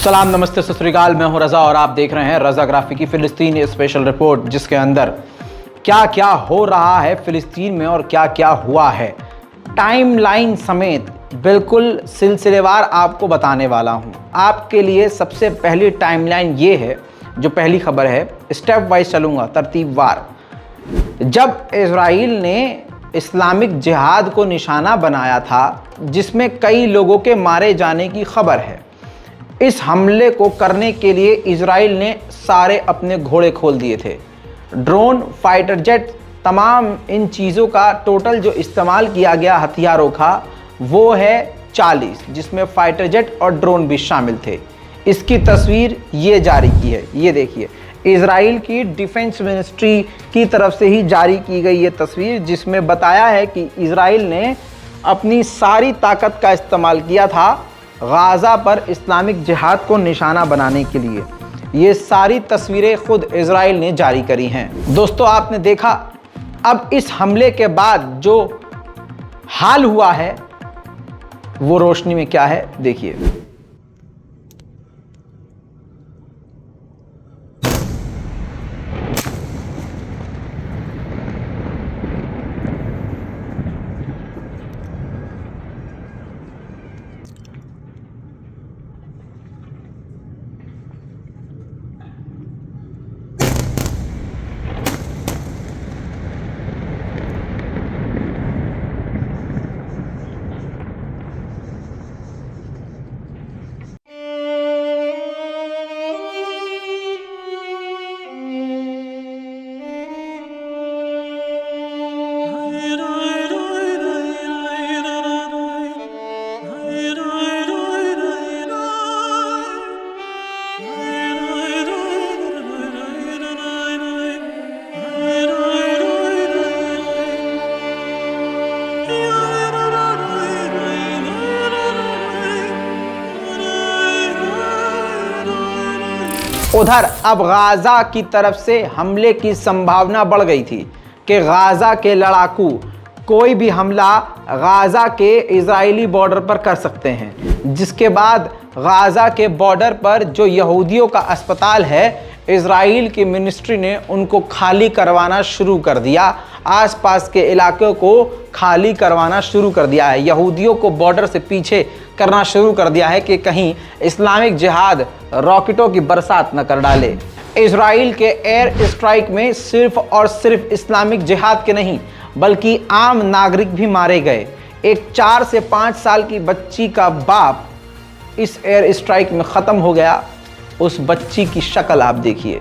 सलाम, नमस्ते, सत श्री अकाल। मैं हूं रज़ा और आप देख रहे हैं रज़ाग्राफी की फ़िलिस्तीन स्पेशल रिपोर्ट, जिसके अंदर क्या क्या हो रहा है फ़िलिस्तीन में और क्या क्या हुआ है, टाइमलाइन समेत बिल्कुल सिलसिलेवार आपको बताने वाला हूं। आपके लिए सबसे पहली टाइमलाइन ये है, जो पहली खबर है, स्टेप वाइज चलूँगा, तरतीबवार। जब इजराइल ने इस्लामिक जिहाद को निशाना बनाया था, जिसमें कई लोगों के मारे जाने की खबर है, इस हमले को करने के लिए इजराइल ने सारे अपने घोड़े खोल दिए थे। ड्रोन, फाइटर जेट, तमाम इन चीज़ों का टोटल जो इस्तेमाल किया गया हथियारों का वो है 40, जिसमें फाइटर जेट और ड्रोन भी शामिल थे। इसकी तस्वीर ये जारी की है, ये देखिए, इजराइल की डिफेंस मिनिस्ट्री की तरफ से ही जारी की गई ये तस्वीर, जिसमें बताया है कि इजराइल ने अपनी सारी ताकत का इस्तेमाल किया था गाज़ा पर इस्लामिक जिहाद को निशाना बनाने के लिए। ये सारी तस्वीरें खुद इजराइल ने जारी करी हैं। दोस्तों, आपने देखा अब इस हमले के बाद जो हाल हुआ है वो रोशनी में क्या है, देखिए। उधर अब गाज़ा की तरफ से हमले की संभावना बढ़ गई थी कि गाज़ा के लड़ाकू कोई भी हमला गाज़ा के इजरायली बॉर्डर पर कर सकते हैं, जिसके बाद गाज़ा के बॉर्डर पर जो यहूदियों का अस्पताल है, इजराइल की मिनिस्ट्री ने उनको खाली करवाना शुरू कर दिया। आसपास के इलाकों को खाली करवाना शुरू कर दिया है, यहूदियों को बॉर्डर से पीछे करना शुरू कर दिया है कि कहीं इस्लामिक जिहाद रॉकेटों की बरसात न कर डाले। इजराइल के एयर स्ट्राइक में सिर्फ और सिर्फ इस्लामिक जिहाद के नहीं बल्कि आम नागरिक भी मारे गए। एक 4 से 5 साल की बच्ची का बाप इस एयर स्ट्राइक में ख़त्म हो गया। उस बच्ची की शक्ल आप देखिए।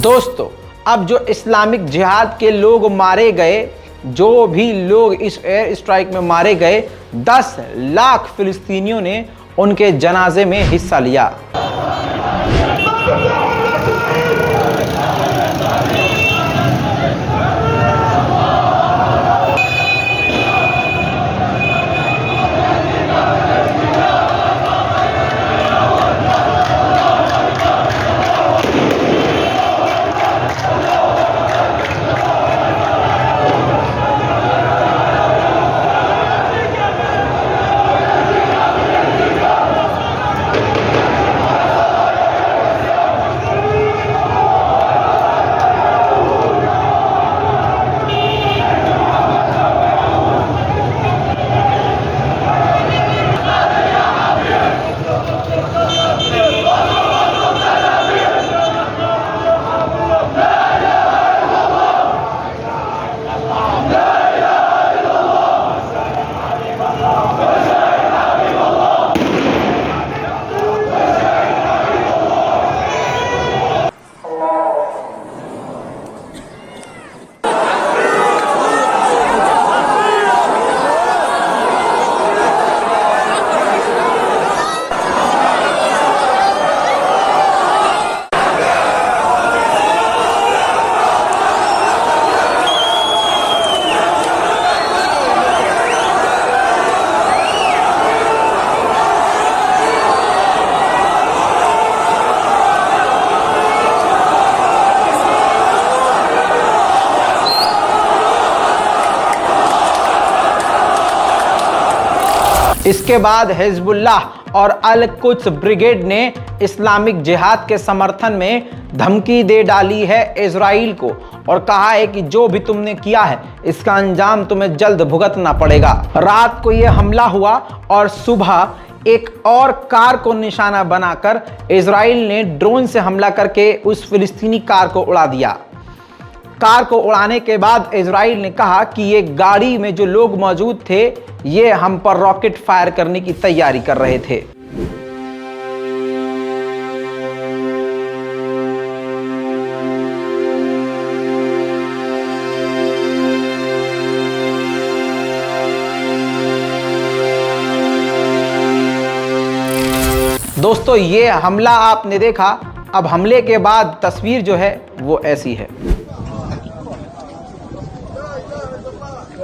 दोस्तों, अब जो इस्लामिक जिहाद के लोग मारे गए, जो भी लोग इस एयर स्ट्राइक में मारे गए, 10 लाख फिलिस्तीनियों ने उनके जनाजे में हिस्सा लिया। इसके बाद हिजबुल्लाह और अल कुद्स ब्रिगेड ने इस्लामिक जिहाद के समर्थन में धमकी दे डाली है इजराइल को और कहा है कि जो भी तुमने किया है इसका अंजाम तुम्हें जल्द भुगतना पड़ेगा। रात को यह हमला हुआ और सुबह एक और कार को निशाना बनाकर इजराइल ने ड्रोन से हमला करके उस फिलिस्तीनी कार को उड़ा दिया। कार को उड़ाने के बाद इजराइल ने कहा कि ये गाड़ी में जो लोग मौजूद थे ये हम पर रॉकेट फायर करने की तैयारी कर रहे थे। दोस्तों ये हमला आपने देखा, अब हमले के बाद तस्वीर जो है वो ऐसी है।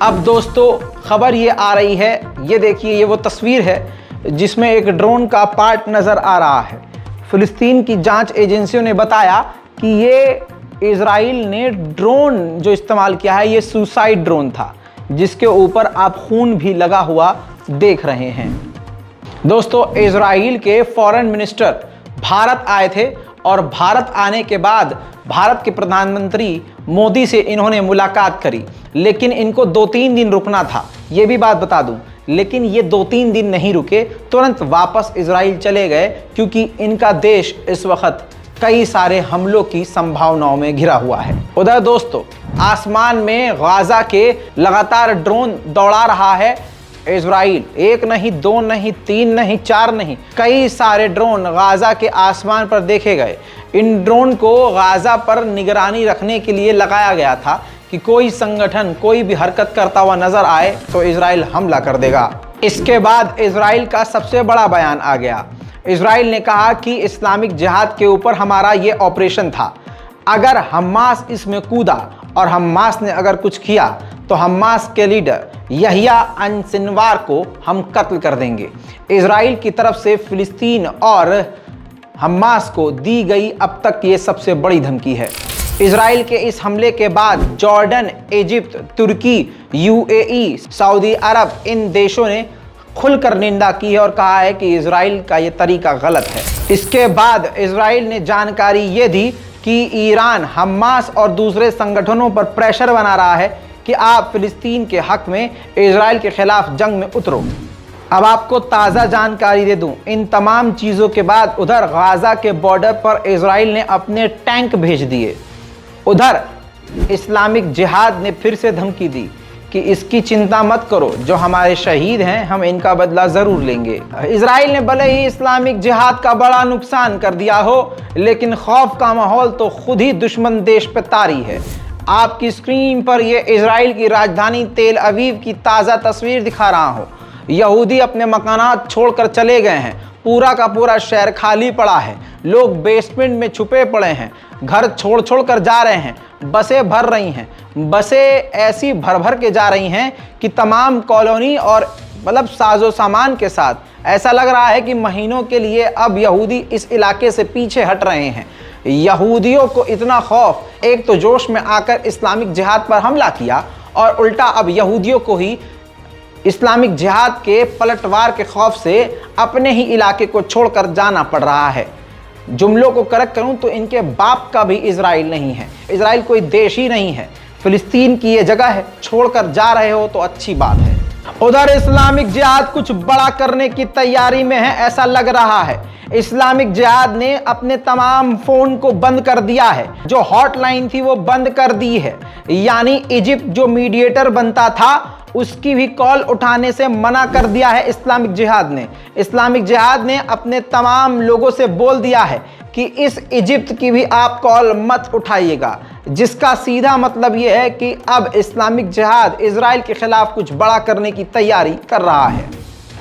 अब दोस्तों खबर ये आ रही है, ये देखिए ये वो तस्वीर है जिसमें एक ड्रोन का पार्ट नज़र आ रहा है। फिलिस्तीन की जांच एजेंसियों ने बताया कि ये इजराइल ने ड्रोन जो इस्तेमाल किया है ये सुसाइड ड्रोन था, जिसके ऊपर आप खून भी लगा हुआ देख रहे हैं। दोस्तों इजराइल के फॉरेन मिनिस्टर भारत आए थे और भारत आने के बाद भारत के प्रधानमंत्री मोदी से इन्होंने मुलाकात करी, लेकिन इनको 2-3 दिन रुकना था, ये भी बात बता दूं। लेकिन ये 2-3 दिन नहीं रुके, तुरंत वापस इजराइल चले गए क्योंकि इनका देश इस वक्त कई सारे हमलों की संभावनाओं में घिरा हुआ है। उधर दोस्तों आसमान में गाजा के लगातार ड्रोन दौड़ा रहा है इजराइल। 1 नहीं 2 नहीं 3 नहीं 4 नहीं, कई सारे ड्रोन गाजा के आसमान पर देखे गए। इन ड्रोन को गाजा पर निगरानी रखने के लिए लगाया गया था कि कोई संगठन कोई भी हरकत करता हुआ नजर आए तो इजराइल हमला कर देगा। इसके बाद इजराइल का सबसे बड़ा बयान आ गया। इजराइल ने कहा कि इस्लामिक जिहाद के ऊपर हमारा ये ऑपरेशन था, अगर हमास इसमें कूदा और हमास ने अगर कुछ किया तो हमास के लीडर यहिया सिनवार को हम कत्ल कर देंगे। इजराइल की तरफ से फिलिस्तीन और हमास को दी गई अब तक ये सबसे बड़ी धमकी है। इजराइल के इस हमले के बाद जॉर्डन, इजिप्ट, तुर्की, यूएई, सऊदी अरब इन देशों ने खुलकर निंदा की है और कहा है कि इजराइल का ये तरीका गलत है। इसके बाद इजराइल ने जानकारी ये दी कि ईरान हमास और दूसरे संगठनों पर प्रेशर बना रहा है कि आप फिलिस्तीन के हक में इजराइल के खिलाफ जंग में उतरो। अब आपको ताज़ा जानकारी दे दूं, इन तमाम चीज़ों के बाद उधर गाजा के बॉर्डर पर इजराइल ने अपने टैंक भेज दिए। उधर इस्लामिक जिहाद ने फिर से धमकी दी कि इसकी चिंता मत करो, जो हमारे शहीद हैं हम इनका बदला ज़रूर लेंगे। इजराइल ने भले ही इस्लामिक जिहाद का बड़ा नुकसान कर दिया हो, लेकिन खौफ का माहौल तो खुद ही दुश्मन देश पे तारी है। आपकी स्क्रीन पर ये इजराइल की राजधानी तेल अवीव की ताज़ा तस्वीर दिखा रहा हूँ। यहूदी अपने मकानात छोड़कर चले गए हैं, पूरा का पूरा शहर खाली पड़ा है, लोग बेसमेंट में छुपे पड़े हैं, घर छोड़ छोड़ कर जा रहे हैं, बसें भर रही हैं, बसें ऐसी भर भर के जा रही हैं कि तमाम कॉलोनी और मतलब साजो सामान के साथ ऐसा लग रहा है कि महीनों के लिए अब यहूदी इस इलाके से पीछे हट रहे हैं। यहूदियों को इतना खौफ, एक तो जोश में आकर इस्लामिक जिहाद पर हमला किया और उल्टा अब यहूदियों को ही इस्लामिक जिहाद के पलटवार के खौफ से अपने ही इलाके को छोड़कर जाना पड़ रहा है। जुमलों को करेक्ट करूं तो इनके बाप का भी इजराइल नहीं है। इजराइल कोई देश ही नहीं है, फिलिस्तीन की ये जगह है। छोड़कर जा रहे हो तो अच्छी बात है। उधर इस्लामिक जिहाद कुछ बड़ा करने की तैयारी में है, ऐसा लग रहा है। इस्लामिक जिहाद ने अपने तमाम फोन को बंद कर दिया है, जो हॉटलाइन थी वो बंद कर दी है। यानी इजिप्ट जो मीडिएटर बनता था उसकी भी कॉल उठाने से मना कर दिया है इस्लामिक जिहाद ने। इस्लामिक जिहाद ने अपने तमाम लोगों से बोल दिया है कि इस इजिप्ट की भी आप कॉल मत उठाइएगा, जिसका सीधा मतलब यह है कि अब इस्लामिक जिहाद इजराइल के खिलाफ कुछ बड़ा करने की तैयारी कर रहा है।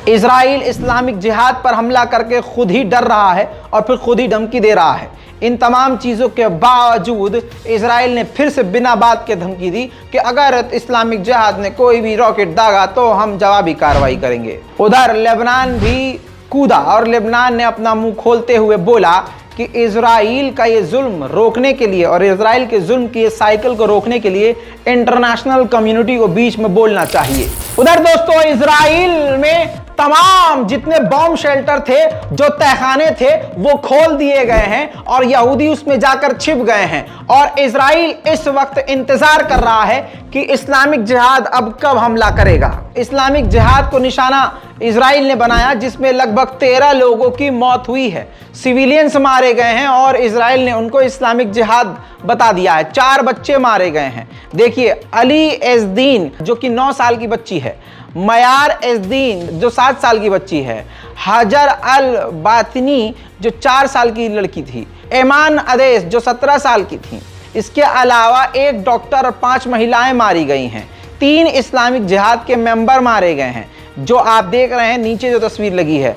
इजराइल इस्लामिक जिहाद पर हमला करके खुद ही डर रहा है और फिर खुद ही धमकी दे रहा है। इन तमाम चीज़ों के बावजूद इजराइल ने फिर से बिना बात के धमकी दी कि अगर इस्लामिक जिहाद ने कोई भी रॉकेट दागा तो हम जवाबी कार्रवाई करेंगे। उधर लेबनान भी कूदा और लेबनान ने अपना मुंह खोलते हुए बोला कि इजराइल का ये जुल्म रोकने के लिए और इजराइल के जुल्म की साइकिल को रोकने के लिए इंटरनेशनल कम्युनिटी को बीच में बोलना चाहिए। उधर दोस्तों इजराइल में तमाम जितने बॉम्ब शेल्टर थे, जो तहखाने थे, वो खोल दिए गए हैं और यहूदी उसमें जाकर छिप गए हैं। और इजराइल इस वक्त इंतजार कर रहा है कि इस्लामिक जिहाद अब कब हमला करेगा। इस्लामिक जिहाद को निशाना इजराइल ने बनाया, जिसमें लगभग 13 लोगों की मौत हुई है, सिविलियंस मारे गए हैं और इजराइल ने उनको इस्लामिक जिहाद बता दिया है। 4 बच्चे मारे गए हैं। देखिए, अली एज़दीन जो कि 9 साल की बच्ची है, मयार एज़दीन जो 7 साल की बच्ची है, हजर अल बातनी जो 4 साल की लड़की थी, ऐमान अदेस जो 17 साल की थी। इसके अलावा 1 डॉक्टर और 5 महिलाएं मारी गई हैं। 3 इस्लामिक जिहाद के मेंबर मारे गए हैं, जो आप देख रहे हैं नीचे जो तस्वीर लगी है।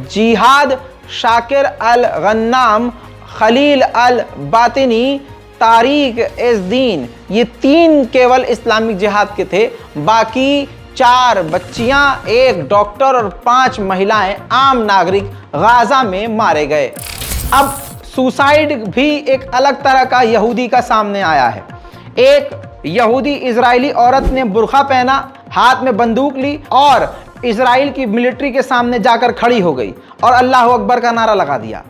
जिहाद शाकिर अल गन्नाम, खलील अल बातिनी, तारिक एज़दीन, ये 3 केवल इस्लामिक जिहाद के थे। बाकी 4 बच्चियां, 1 डॉक्टर और 5 महिलाएं आम नागरिक गाजा में मारे गए। अब सुसाइड भी एक अलग तरह का यहूदी का सामने आया है। एक यहूदी इजरायली औरत ने बुर्का पहना, हाथ में बंदूक ली और इजराइल की मिलिट्री के सामने जाकर खड़ी हो गई और अल्लाह अकबर का नारा लगा दिया।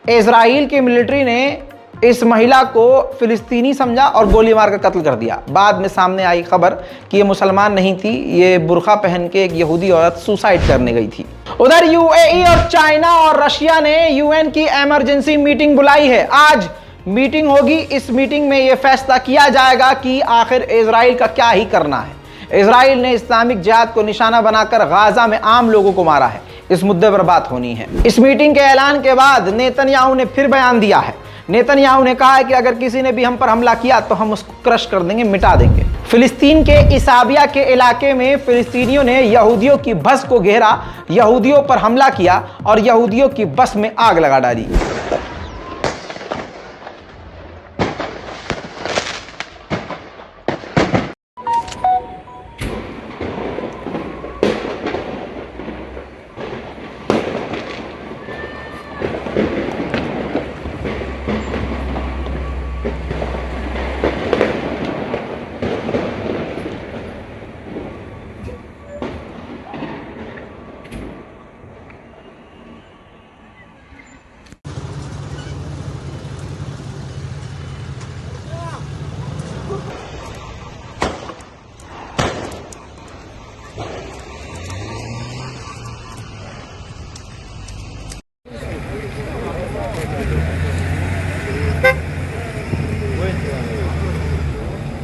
इजराइल की मिलिट्री ने इस महिला को फिलिस्तीनी समझा और गोली मारकर कत्ल कर दिया। बाद में सामने आई खबर कि ये मुसलमान नहीं थी, ये बुर्का पहन के एक यहूदी औरत सुसाइड करने गई थी। उधर यूएई और चाइना और रशिया ने यूएन की इमरजेंसी मीटिंग बुलाई है। आज मीटिंग होगी। इस मीटिंग में यह फैसला किया जाएगा कि आखिर इजराइल का क्या ही करना है। इजराइल ने इस्लामिक जिहाद को निशाना बनाकर गाजा में आम लोगों को मारा है। इस मुद्दे पर बात होनी है। इस मीटिंग के ऐलान के बाद नेतन्याहू ने फिर बयान दिया है। नेतन्याहू ने कहा है कि अगर किसी ने भी हम पर हमला किया तो हम उसको क्रश कर देंगे, मिटा देंगे। फिलिस्तीन के इसाबिया के इलाके में फिलिस्तीनियों ने यहूदियों की बस को घेरा, यहूदियों पर हमला किया और यहूदियों की बस में आग लगा डाली।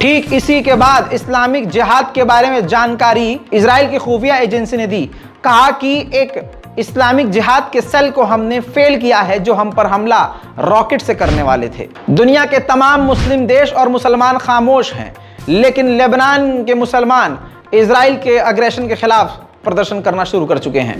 ठीक इसी के बाद इस्लामिक जिहाद के बारे में जानकारी इजराइल की खुफिया एजेंसी ने दी। कहा कि एक इस्लामिक जिहाद के सेल को हमने फेल किया है, जो हम पर हमला रॉकेट से करने वाले थे। दुनिया के तमाम मुस्लिम देश और मुसलमान खामोश हैं, लेकिन लेबनान के मुसलमान इजराइल के अग्रेशन के खिलाफ प्रदर्शन करना शुरू कर चुके हैं।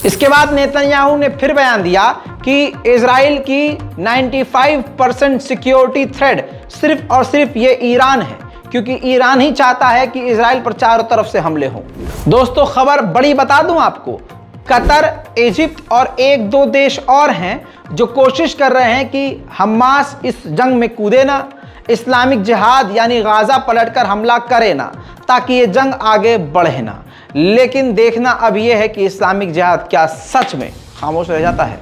इसके बाद नेतन्याहू ने फिर बयान दिया कि इजराइल की 95% सिक्योरिटी थ्रेट सिर्फ और सिर्फ ये ईरान है, क्योंकि ईरान ही चाहता है कि इजराइल पर चारों तरफ से हमले हों। दोस्तों, खबर बड़ी बता दूं आपको, कतर, इजिप्ट और एक दो देश और हैं जो कोशिश कर रहे हैं कि हमास इस जंग में कूदे ना, इस्लामिक जिहाद यानी गाजा पलटकर हमला करे ना, ताकि ये जंग आगे बढ़े ना। लेकिन देखना अब यह है कि इस्लामिक जिहाद क्या सच में खामोश रह जाता है।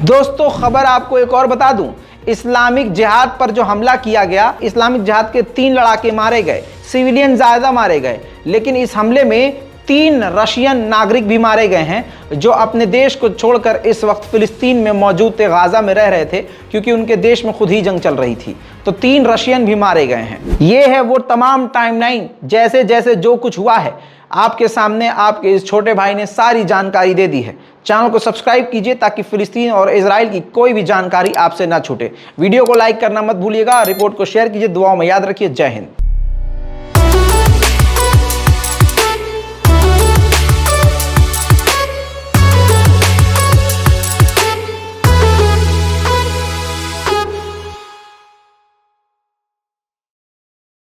दोस्तों, खबर आपको एक और बता दूं, इस्लामिक जिहाद पर जो हमला किया गया, इस्लामिक जिहाद के 3 लड़ाके मारे गए, सिविलियन ज़्यादा मारे गए, लेकिन इस हमले में 3 रशियन नागरिक भी मारे गए हैं जो अपने देश को छोड़कर इस वक्त फिलिस्तीन में मौजूद थे, गाजा में रह रहे थे, क्योंकि उनके देश में खुद ही जंग चल रही थी। तो 3 रशियन भी मारे गए हैं। ये है वो तमाम टाइमलाइन, जैसे जैसे जो कुछ हुआ है आपके सामने आपके इस छोटे भाई ने सारी जानकारी दे दी है। चैनल को सब्सक्राइब कीजिए ताकि फिलिस्तीन और इजराइल की कोई भी जानकारी आपसे ना छूटे। वीडियो को लाइक करना मत भूलिएगा, रिपोर्ट को शेयर कीजिए, दुआओं में याद रखिए। जय हिंद।